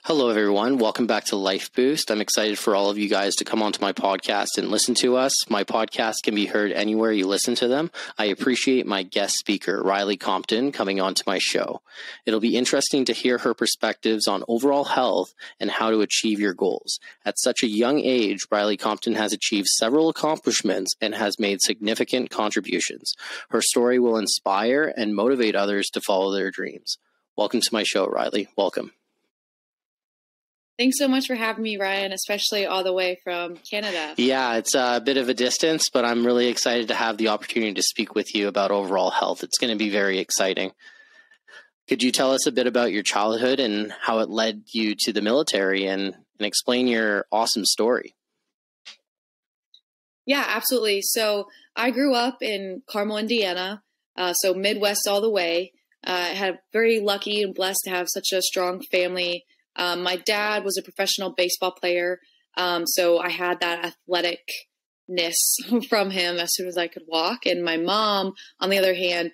Hello, everyone. Welcome back to Life Boost. I'm excited for all of you guys to come onto my podcast and listen to us. My podcast can be heard anywhere you listen to them. I appreciate my guest speaker, Riley Compton, coming onto my show. It'll be interesting to hear her perspectives on overall health and how to achieve your goals. At such a young age, Riley Compton has achieved several accomplishments and has made significant contributions. Her story will inspire and motivate others to follow their dreams. Welcome to my show, Riley. Welcome. Thanks so much for having me, Ryan, especially all the way from Canada. Yeah, it's a bit of a distance, but I'm really excited to have the opportunity to speak with you about overall health. It's going to be very exciting. Could you tell us a bit about your childhood and how it led you to the military and explain your awesome story? Yeah, absolutely. So I grew up in Carmel, Indiana, so Midwest all the way. I had very lucky and blessed to have such a strong family. My dad was a professional baseball player, so I had that athleticness from him as soon as I could walk. And my mom, on the other hand,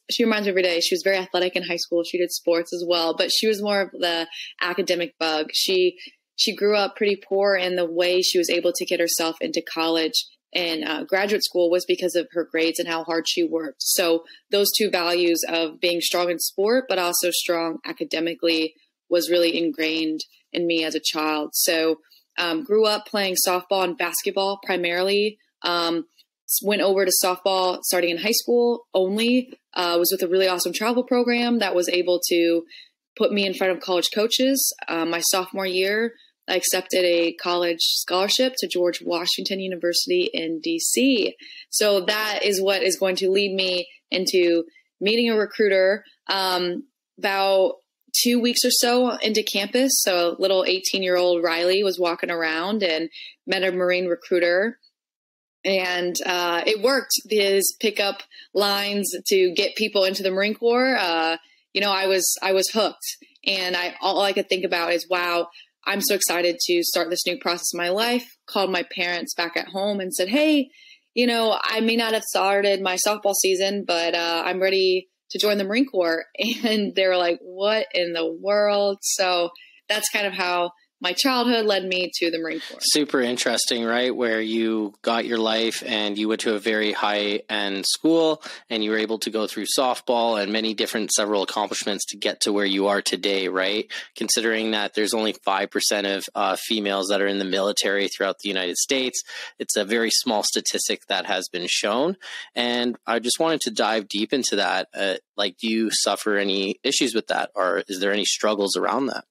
she reminds me every day, she was very athletic in high school. She did sports as well, but she was more of the academic bug. She grew up pretty poor, and the way she was able to get herself into college and graduate school was because of her grades and how hard she worked. So those two values of being strong in sport, but also strong academically was really ingrained in me as a child. So grew up playing softball and basketball primarily. Went over to softball starting in high school only. Was with a really awesome travel program that was able to put me in front of college coaches. My sophomore year, I accepted a college scholarship to George Washington University in DC. So that is what is going to lead me into meeting a recruiter about 2 weeks or so into campus. So little 18-year-old Riley was walking around and met a Marine recruiter. And it worked. His pickup lines to get people into the Marine Corps, I was hooked. And all I could think about is, wow, I'm so excited to start this new process in my life. Called my parents back at home and said, hey, I may not have started my softball season, but I'm ready to join the Marine Corps. And they were like, what in the world? So that's kind of how my childhood led me to the Marine Corps. Super interesting, right? Where you got your life and you went to a very high-end school and you were able to go through softball and many different several accomplishments to get to where you are today, right? Considering that there's only 5% of females that are in the military throughout the United States. It's a very small statistic that has been shown. And I just wanted to dive deep into that. Do you suffer any issues with that? Or is there any struggles around that?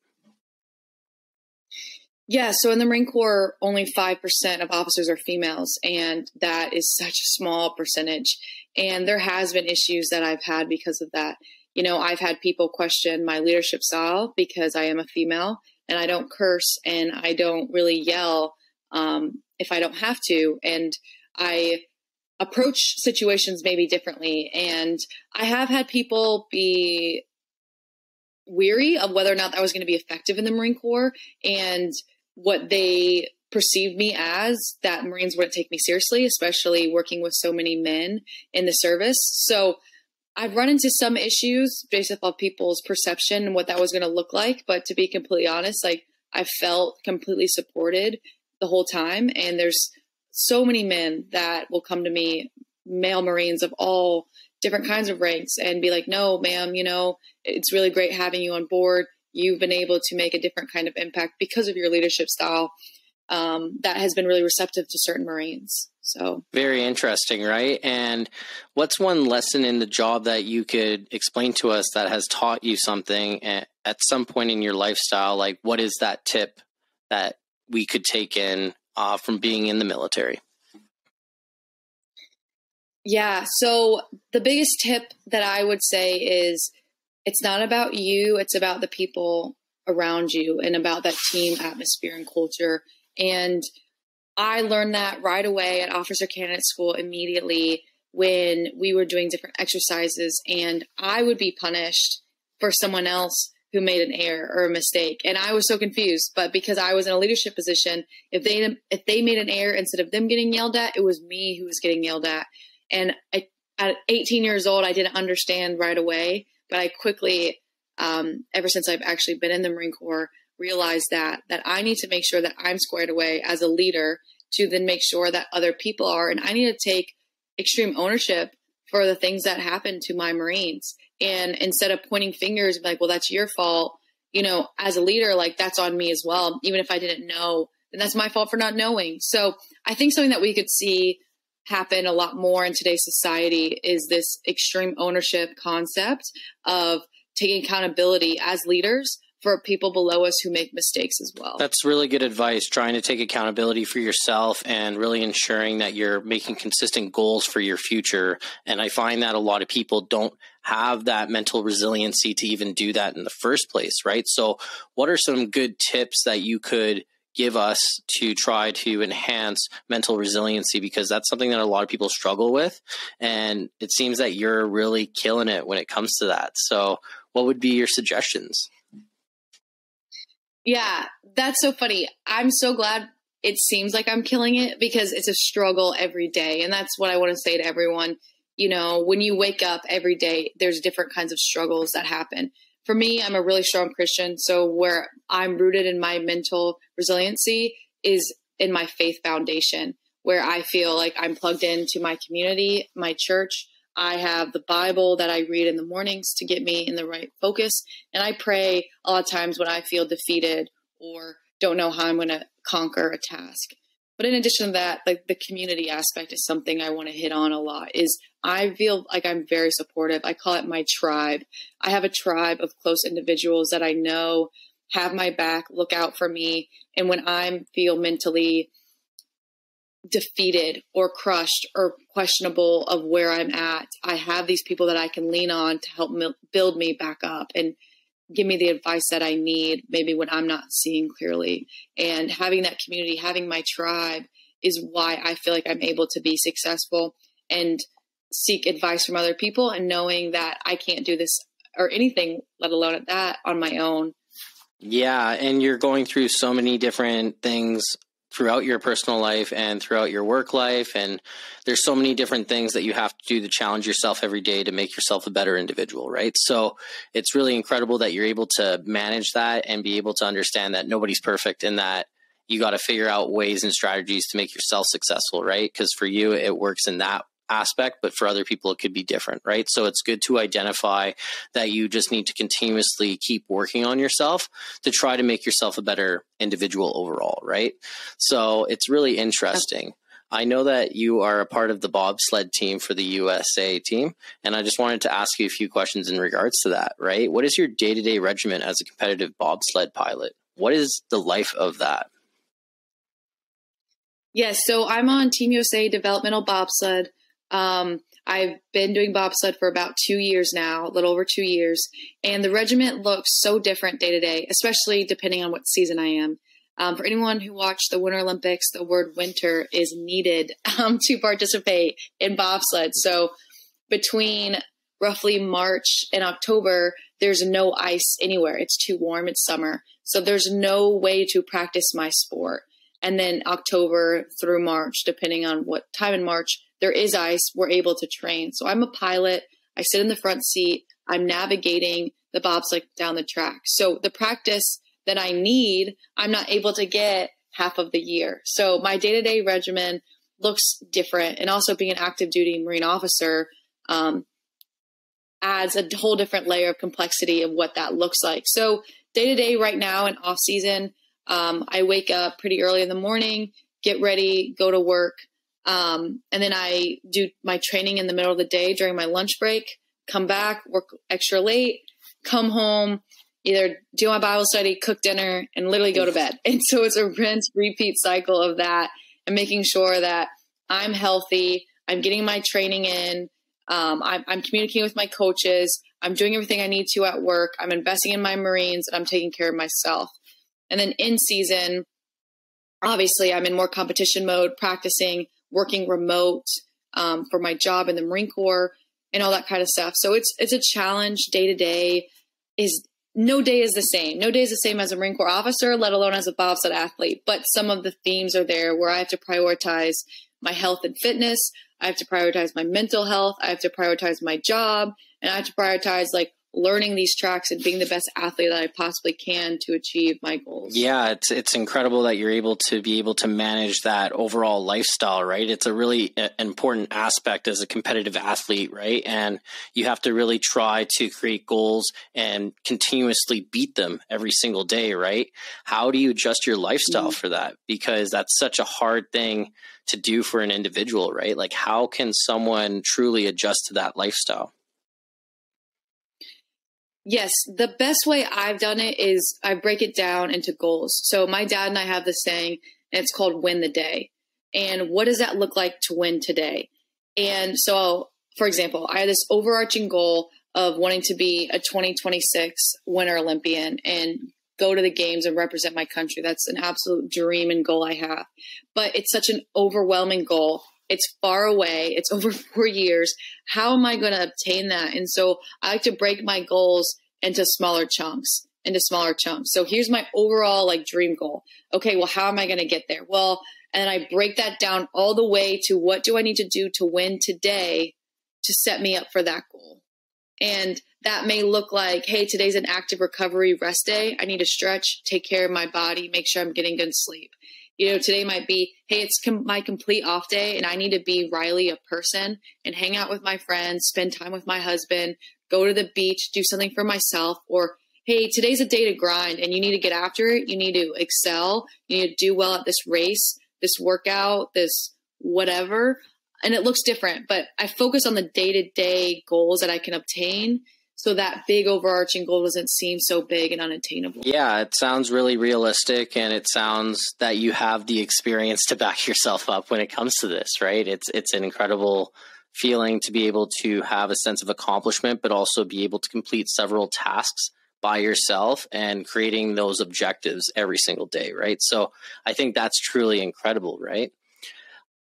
Yeah, so in the Marine Corps, only 5% of officers are females, and that is such a small percentage. And there has been issues that I've had because of that. I've had people question my leadership style because I am a female, and I don't curse and I don't really yell if I don't have to. And I approach situations maybe differently. And I have had people be weary of whether or not that was going to be effective in the Marine Corps, and what they perceived me as, that Marines wouldn't take me seriously, especially working with so many men in the service. So I've run into some issues based off people's perception and what that was going to look like. But to be completely honest, I felt completely supported the whole time. And there's so many men that will come to me, male Marines of all different kinds of ranks, and be like, no, ma'am, it's really great having you on board. You've been able to make a different kind of impact because of your leadership style. That has been really receptive to certain Marines. So very interesting, right? And what's one lesson in the job that you could explain to us that has taught you something at some point in your lifestyle? Like, what is that tip that we could take in from being in the military? Yeah. So the biggest tip that I would say is, it's not about you. It's about the people around you and about that team atmosphere and culture. And I learned that right away at Officer Candidate School immediately when we were doing different exercises, and I would be punished for someone else who made an error or a mistake. And I was so confused, but because I was in a leadership position, if they made an error, instead of them getting yelled at, it was me who was getting yelled at. And at 18 years old, I didn't understand right away. But I quickly, ever since I've actually been in the Marine Corps, realize that I need to make sure that I'm squared away as a leader to then make sure that other people are. And I need to take extreme ownership for the things that happen to my Marines. And instead of pointing fingers, like, well, that's your fault, you know, as a leader, like that's on me as well. Even if I didn't know, then that's my fault for not knowing. So I think something that we could see happen a lot more in today's society is this extreme ownership concept of taking accountability as leaders for people below us who make mistakes as well. That's really good advice, trying to take accountability for yourself and really ensuring that you're making consistent goals for your future. And I find that a lot of people don't have that mental resiliency to even do that in the first place, right? So what are some good tips that you could give us to try to enhance mental resiliency? Because that's something that a lot of people struggle with. And it seems that you're really killing it when it comes to that. So what would be your suggestions? Yeah, that's so funny. I'm so glad it seems like I'm killing it, because it's a struggle every day. And that's what I want to say to everyone. You know, when you wake up every day, there's different kinds of struggles that happen. For me, I'm a really strong Christian. So where I'm rooted in my mental resiliency is in my faith foundation, where I feel like I'm plugged into my community, my church. I have the Bible that I read in the mornings to get me in the right focus. And I pray a lot of times when I feel defeated or don't know how I'm going to conquer a task. But in addition to that, like the community aspect is something I want to hit on a lot. Is I feel like I'm very supportive. I call it my tribe. I have a tribe of close individuals that I know have my back, look out for me. And when I feel mentally defeated or crushed or questionable of where I'm at, I have these people that I can lean on to help build me back up and give me the advice that I need, maybe when I'm not seeing clearly. And having that community, having my tribe is why I feel like I'm able to be successful and seek advice from other people, and knowing that I can't do this or anything, let alone at that, on my own. Yeah. And you're going through so many different things throughout your personal life and throughout your work life. And there's so many different things that you have to do to challenge yourself every day to make yourself a better individual, right? So it's really incredible that you're able to manage that and be able to understand that nobody's perfect, and that you got to figure out ways and strategies to make yourself successful, right? Because for you, it works in that aspect, but for other people, it could be different, right? So it's good to identify that you just need to continuously keep working on yourself to try to make yourself a better individual overall, right? So it's really interesting. I know that you are a part of the bobsled team for the USA team, and I just wanted to ask you a few questions in regards to that, right? What is your day-to-day regimen as a competitive bobsled pilot? What is the life of that? Yes, so I'm on Team USA Developmental Bobsled. I've been doing bobsled for about 2 years now, a little over 2 years, and the regiment looks so different day to day, especially depending on what season I am. For anyone who watched the Winter Olympics, the word winter is needed to participate in bobsled. So between roughly March and October, there's no ice anywhere. It's too warm. It's summer. So there's no way to practice my sport. And then October through March, depending on what time in March, there is ice, we're able to train. So I'm a pilot. I sit in the front seat. I'm navigating the bobsled down the track. So the practice that I need, I'm not able to get half of the year. So my day-to-day regimen looks different. And also being an active duty Marine officer adds a whole different layer of complexity of what that looks like. So day-to-day right now in off season, I wake up pretty early in the morning, get ready, go to work. And then I do my training in the middle of the day during my lunch break, come back, work extra late, come home, either do my Bible study, cook dinner, and literally go to bed. And so it's a rinse, repeat cycle of that, and making sure that I'm healthy, I'm getting my training in, I'm communicating with my coaches, I'm doing everything I need to at work, I'm investing in my Marines, and I'm taking care of myself. And then in season, obviously I'm in more competition mode, practicing, working remote for my job in the Marine Corps and all that kind of stuff. So it's a challenge day to day. No day is the same. No day is the same as a Marine Corps officer, let alone as a bobsled athlete. But some of the themes are there where I have to prioritize my health and fitness. I have to prioritize my mental health. I have to prioritize my job, and I have to prioritize like learning these tracks and being the best athlete that I possibly can to achieve my goals. Yeah, it's incredible that you're able to manage that overall lifestyle, right? It's a really important aspect as a competitive athlete, right? And you have to really try to create goals and continuously beat them every single day, right? How do you adjust your lifestyle for that? Because that's such a hard thing to do for an individual, right? Like, how can someone truly adjust to that lifestyle? Yes, the best way I've done it is I break it down into goals. So my dad and I have this saying, and it's called win the day. And what does that look like to win today? And so, for example, I had this overarching goal of wanting to be a 2026 Winter Olympian and go to the games and represent my country. That's an absolute dream and goal I have. But it's such an overwhelming goal. It's far away. It's over 4 years. How am I going to obtain that? And so I like to break my goals into smaller chunks. So here's my overall like dream goal. Okay, well, how am I going to get there? Well, and I break that down all the way to what do I need to do to win today to set me up for that goal? And that may look like, hey, today's an active recovery rest day. I need to stretch, take care of my body, make sure I'm getting good sleep. You know, today might be, hey, it's my complete off day and I need to be Riley a person and hang out with my friends, spend time with my husband, go to the beach, do something for myself. Or, hey, today's a day to grind and you need to get after it. You need to excel. You need to do well at this race, this workout, this whatever. And it looks different, but I focus on the day-to-day goals that I can obtain, so that big overarching goal doesn't seem so big and unattainable. Yeah, it sounds really realistic, and it sounds that you have the experience to back yourself up when it comes to this, right? It's an incredible feeling to be able to have a sense of accomplishment, but also be able to complete several tasks by yourself and creating those objectives every single day, right? So I think that's truly incredible, right?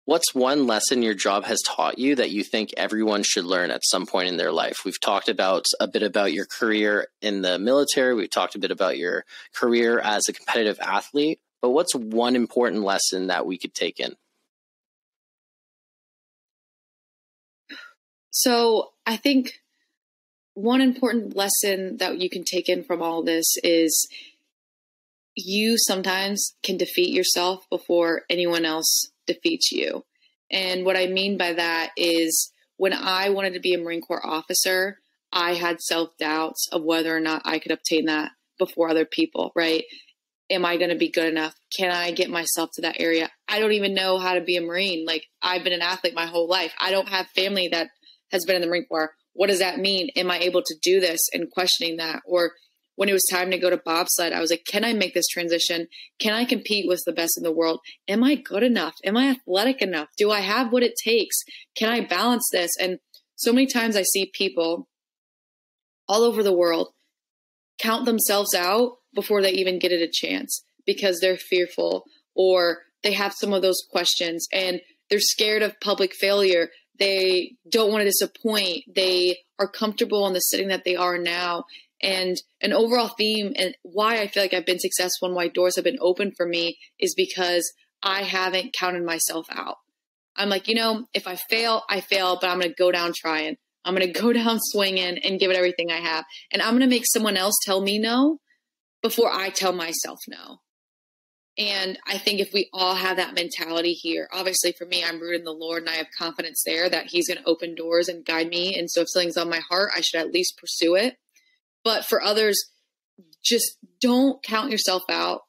What's one lesson your job has taught you that you think everyone should learn at some point in their life? We've talked a bit about your career in the military. We've talked a bit about your career as a competitive athlete, but what's one important lesson that we could take in? So I think one important lesson that you can take in from all this is you sometimes can defeat yourself before anyone else defeats you. And what I mean by that is when I wanted to be a Marine Corps officer, I had self-doubts of whether or not I could obtain that before other people, right? Am I going to be good enough? Can I get myself to that area? I don't even know how to be a Marine. Like, I've been an athlete my whole life. I don't have family that has been in the Marine Corps. What does that mean? Am I able to do this? And questioning that. Or when it was time to go to bobsled, I was like, can I make this transition? Can I compete with the best in the world? Am I good enough? Am I athletic enough? Do I have what it takes? Can I balance this? And so many times I see people all over the world count themselves out before they even get it a chance because they're fearful or they have some of those questions and they're scared of public failure. They don't want to disappoint. They are comfortable in the setting that they are now. And an overall theme and why I feel like I've been successful and why doors have been open for me is because I haven't counted myself out. I'm like, if I fail, I fail, but I'm going to go down trying. I'm going to go down swinging and give it everything I have. And I'm going to make someone else tell me no before I tell myself no. And I think if we all have that mentality here, obviously for me, I'm rooted in the Lord and I have confidence there that he's going to open doors and guide me. And so if something's on my heart, I should at least pursue it. But for others, just don't count yourself out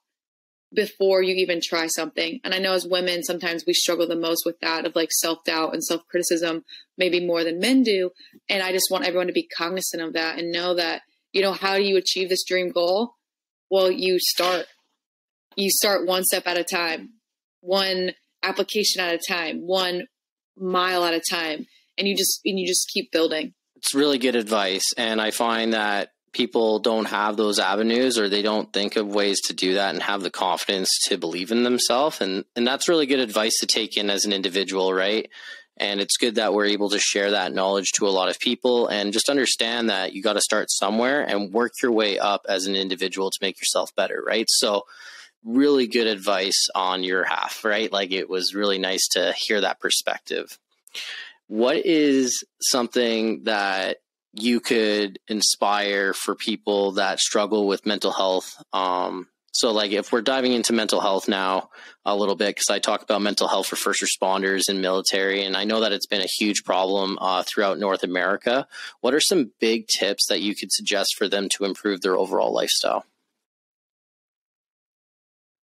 before you even try something. And I know as women, sometimes we struggle the most with that of like self-doubt and self-criticism, maybe more than men do. And I just want everyone to be cognizant of that and know that, how do you achieve this dream goal? Well, you start one step at a time, one application at a time, 1 mile at a time. And you just keep building. It's really good advice. And I find that people don't have those avenues or they don't think of ways to do that and have the confidence to believe in themselves. And that's really good advice to take in as an individual, right? And it's good that we're able to share that knowledge to a lot of people and just understand that you got to start somewhere and work your way up as an individual to make yourself better, right? So really good advice on your half, right? Like, it was really nice to hear that perspective. What is something that you could inspire for people that struggle with mental health. So like if we're diving into mental health now a little bit, because I talk about mental health for first responders and military, and I know that it's been a huge problem throughout North America. What are some big tips that you could suggest for them to improve their overall lifestyle?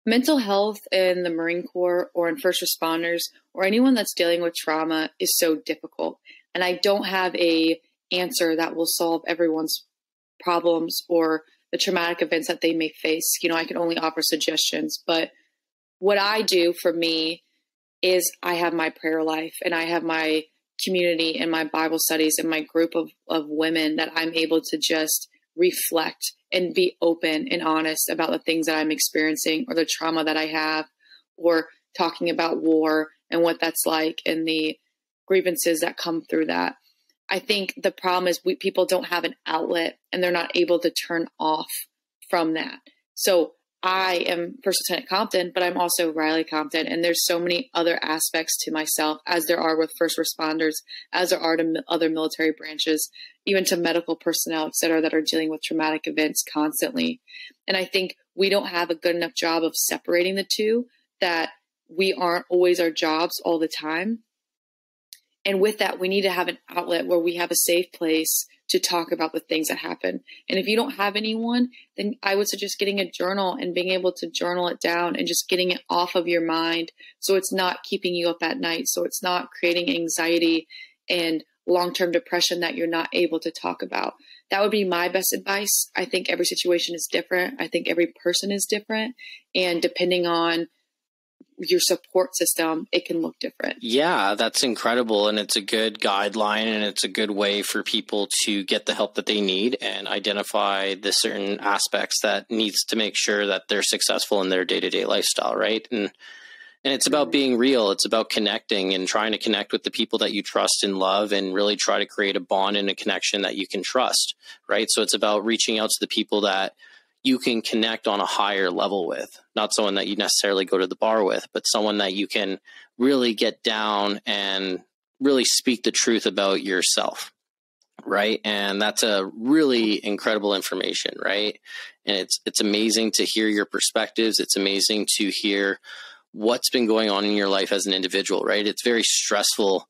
Mental health in the Marine Corps or in first responders or anyone that's dealing with trauma is so difficult. And I don't have a answer that will solve everyone's problems or the traumatic events that they may face. You know, I can only offer suggestions, but what I do for me is I have my prayer life and I have my community and my Bible studies and my group of women that I'm able to just reflect and be open and honest about the things that I'm experiencing or the trauma that I have, or talking about war and what that's like and the grievances that come through that. I think the problem is people don't have an outlet and they're not able to turn off from that. So I am First Lieutenant Compton, but I'm also Riley Compton. And there's so many other aspects to myself, as there are with first responders, as there are to other military branches, even to medical personnel, et cetera, that are dealing with traumatic events constantly. And I think we don't have a good enough job of separating the two, that we aren't always our jobs all the time. And with that, we need to have an outlet where we have a safe place to talk about the things that happen. And if you don't have anyone, then I would suggest getting a journal and being able to journal it down and just getting it off of your mind, so it's not keeping you up at night, so it's not creating anxiety and long-term depression that you're not able to talk about. That would be my best advice. I think every situation is different. I think every person is different. And depending on your support system, it can look different. Yeah, that's incredible. And it's a good guideline, and it's a good way for people to get the help that they need and identify the certain aspects that needs to make sure that they're successful in their day-to-day lifestyle, right? And it's about being real. It's about connecting and trying to connect with the people that you trust and love, and really try to create a bond and a connection that you can trust, right? So it's about reaching out to the people that you can connect on a higher level with, not someone that you necessarily go to the bar with, but someone that you can really get down and really speak the truth about yourself, right? And that's a really incredible information, right? And it's amazing to hear your perspectives. It's amazing to hear what's been going on in your life as an individual, right? It's very stressful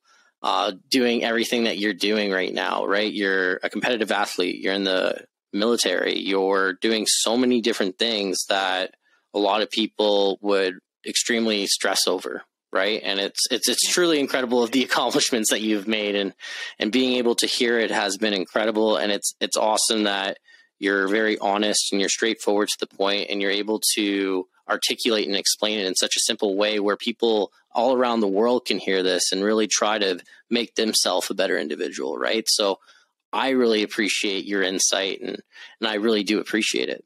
doing everything that you're doing right now, right? You're a competitive athlete. You're in the military. You're doing so many different things that a lot of people would extremely stress over, right? And it's truly incredible of the accomplishments that you've made, and being able to hear it has been incredible. And it's awesome that you're very honest and you're straightforward to the point, and you're able to articulate and explain it in such a simple way where people all around the world can hear this and really try to make themselves a better individual, right? So I really appreciate your insight, and I really do appreciate it.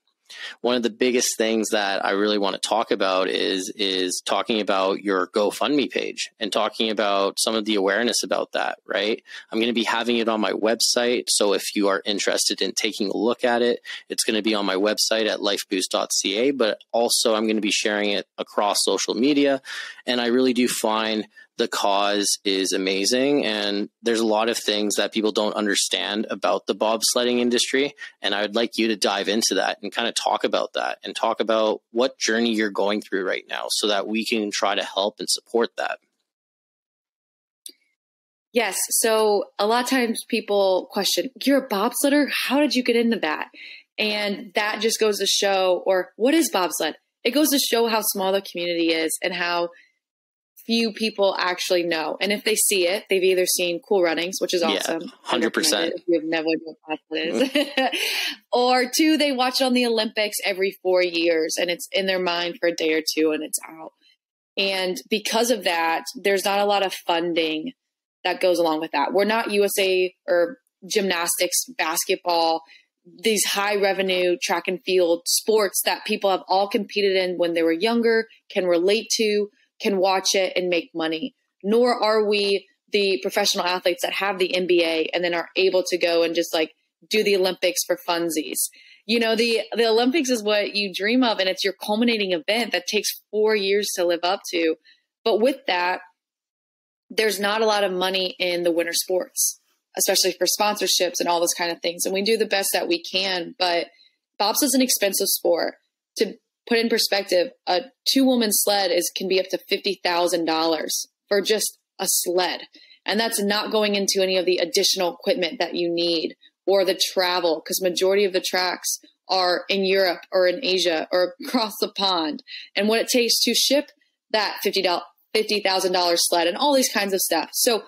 One of the biggest things that I really want to talk about is talking about your GoFundMe page and talking about some of the awareness about that, right? I'm going to be having it on my website. So if you are interested in taking a look at it, it's going to be on my website at lifeboost.ca, but also I'm going to be sharing it across social media. And I really do find the cause is amazing, and there's a lot of things that people don't understand about the bobsledding industry, and I would like you to dive into that and kind of talk about that and talk about what journey you're going through right now so that we can try to help and support that. Yes. So a lot of times people question, you're a bobsledder? How did you get into that? And that just goes to show, or what is bobsled? It goes to show how small the community is and how few people actually know. And if they see it, they've either seen Cool Runnings, which is awesome. 100%. If you have never known what that is. Or two, they watch it on the Olympics every 4 years and it's in their mind for a day or two and it's out. And because of that, there's not a lot of funding that goes along with that. We're not USA or gymnastics, basketball, these high revenue track and field sports that people have all competed in when they were younger, can relate to, can watch it and make money. Nor are we the professional athletes that have the NBA and then are able to go and just like do the Olympics for funsies. You know, the Olympics is what you dream of, and it's your culminating event that takes 4 years to live up to. But with that, there's not a lot of money in the winter sports. especially for sponsorships and all those kind of things. And we do the best that we can, but bobsled's an expensive sport. To put in perspective, a 2-woman sled can be up to $50,000 for just a sled. And that's not going into any of the additional equipment that you need or the travel, because majority of the tracks are in Europe or in Asia or across the pond, and what it takes to ship that $50,000 sled and all these kinds of stuff. So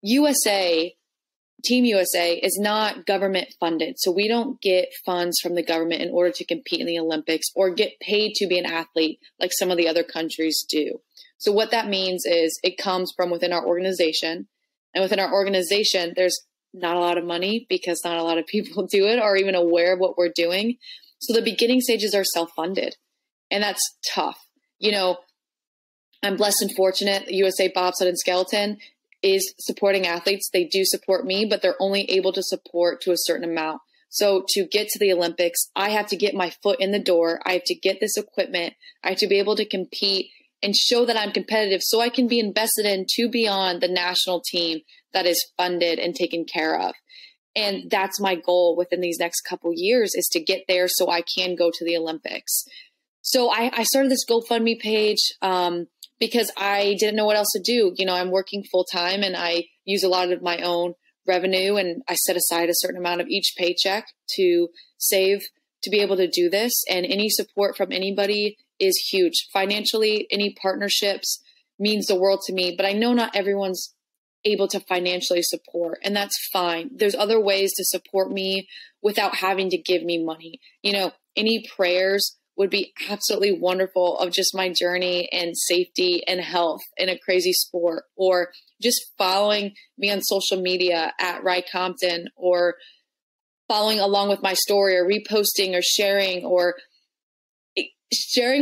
Team USA is not government funded. So we don't get funds from the government in order to compete in the Olympics or get paid to be an athlete like some of the other countries do. So what that means is it comes from within our organization, and within our organization, there's not a lot of money because not a lot of people do it or even aware of what we're doing. So the beginning stages are self-funded, and that's tough. I'm blessed and fortunate. USA Bobsled and Skeleton is supporting athletes. They do support me, but they're only able to support to a certain amount. So to get to the Olympics, I have to get my foot in the door. I have to get this equipment. I have to be able to compete and show that I'm competitive so I can be invested in to be on the national team that is funded and taken care of. And that's my goal within these next couple years, is to get there so I can go to the Olympics. So I started this GoFundMe page because I didn't know what else to do. I'm working full time, and I use a lot of my own revenue, and I set aside a certain amount of each paycheck to save to be able to do this. And any support from anybody is huge. Financially, any partnerships means the world to me, but I know not everyone's able to financially support, and that's fine. There's other ways to support me without having to give me money. Any prayers would be absolutely wonderful of just my journey and safety and health in a crazy sport, or just following me on social media at Compton, or following along with my story, or reposting or sharing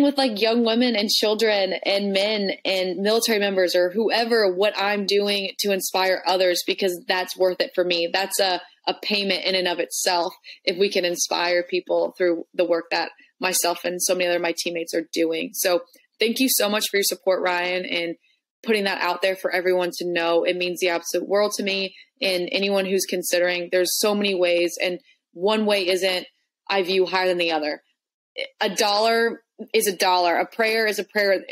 with like young women and children and men and military members or whoever, what I'm doing to inspire others, because that's worth it for me. That's a payment in and of itself if we can inspire people through the work that myself and so many other my teammates are doing. So thank you so much for your support, Ryan, and putting that out there for everyone to know. It means the absolute world to me, and anyone who's considering. There's so many ways, and one way isn't, I view, higher than the other. A dollar is a dollar. A prayer is a prayer.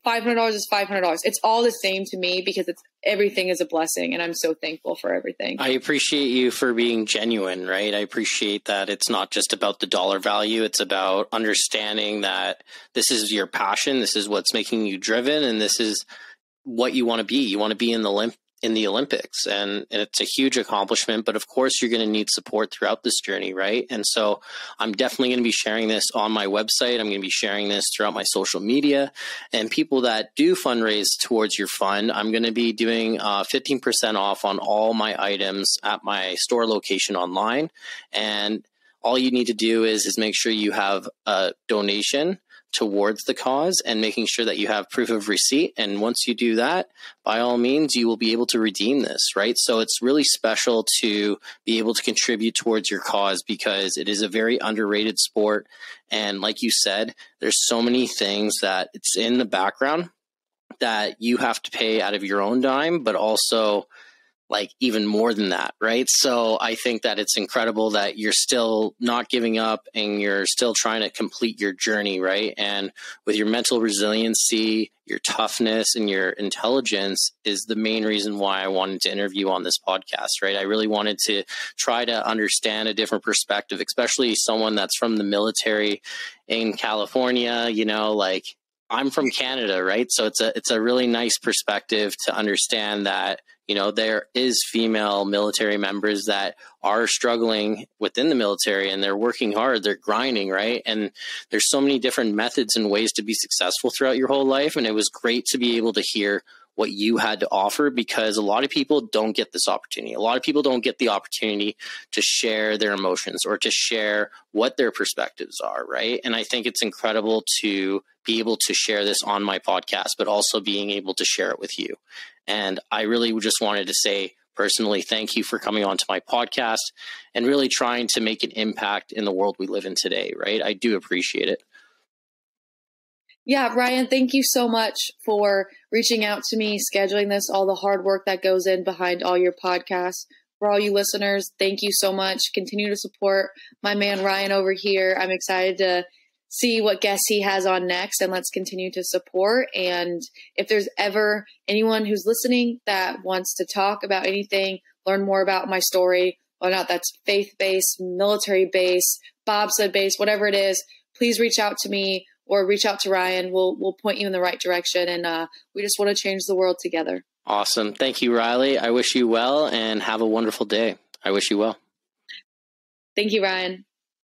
$500 is $500. It's all the same to me, because everything is a blessing, and I'm so thankful for everything. I appreciate you for being genuine, right? I appreciate that it's not just about the dollar value. It's about understanding that this is your passion. This is what's making you driven, and this is what you want to be. You want to be in the Olympics, and it's a huge accomplishment, but of course you're going to need support throughout this journey, right? And so I'm definitely going to be sharing this on my website. I'm going to be sharing this throughout my social media, and people that do fundraise towards your fund, I'm going to be doing 15% off on all my items at my store location online. And all you need to do is make sure you have a donation towards the cause, and making sure that you have proof of receipt. And once you do that, by all means, you will be able to redeem this, right? So it's really special to be able to contribute towards your cause, because it is a very underrated sport. And like you said, there's so many things that it's in the background that you have to pay out of your own dime, but also like even more than that, right? So I think that it's incredible that you're still not giving up, and you're still trying to complete your journey, right? And with your mental resiliency, your toughness, and your intelligence is the main reason why I wanted to interview on this podcast, right? I really wanted to try to understand a different perspective, especially someone that's from the military in California. Like, I'm from Canada, right? So it's a really nice perspective to understand that, there is female military members that are struggling within the military, and they're working hard, they're grinding, right? And there's so many different methods and ways to be successful throughout your whole life. And it was great to be able to hear what you had to offer, because a lot of people don't get this opportunity. A lot of people don't get the opportunity to share their emotions or to share what their perspectives are, right? And I think it's incredible to be able to share this on my podcast, but also being able to share it with you. And I really just wanted to say personally, thank you for coming on to my podcast and really trying to make an impact in the world we live in today, right? I do appreciate it. Yeah, Ryan, thank you so much for reaching out to me, scheduling this, all the hard work that goes in behind all your podcasts. for all you listeners, thank you so much. Continue to support my man Ryan over here. I'm excited to see what guests he has on next, and let's continue to support. And if there's ever anyone who's listening that wants to talk about anything, learn more about my story, whether or not that's faith-based, military-based, bobsled-based, whatever it is, please reach out to me or reach out to Ryan. We'll point you in the right direction, and we just want to change the world together. Awesome. Thank you, Riley. I wish you well and have a wonderful day. I wish you well. Thank you, Ryan.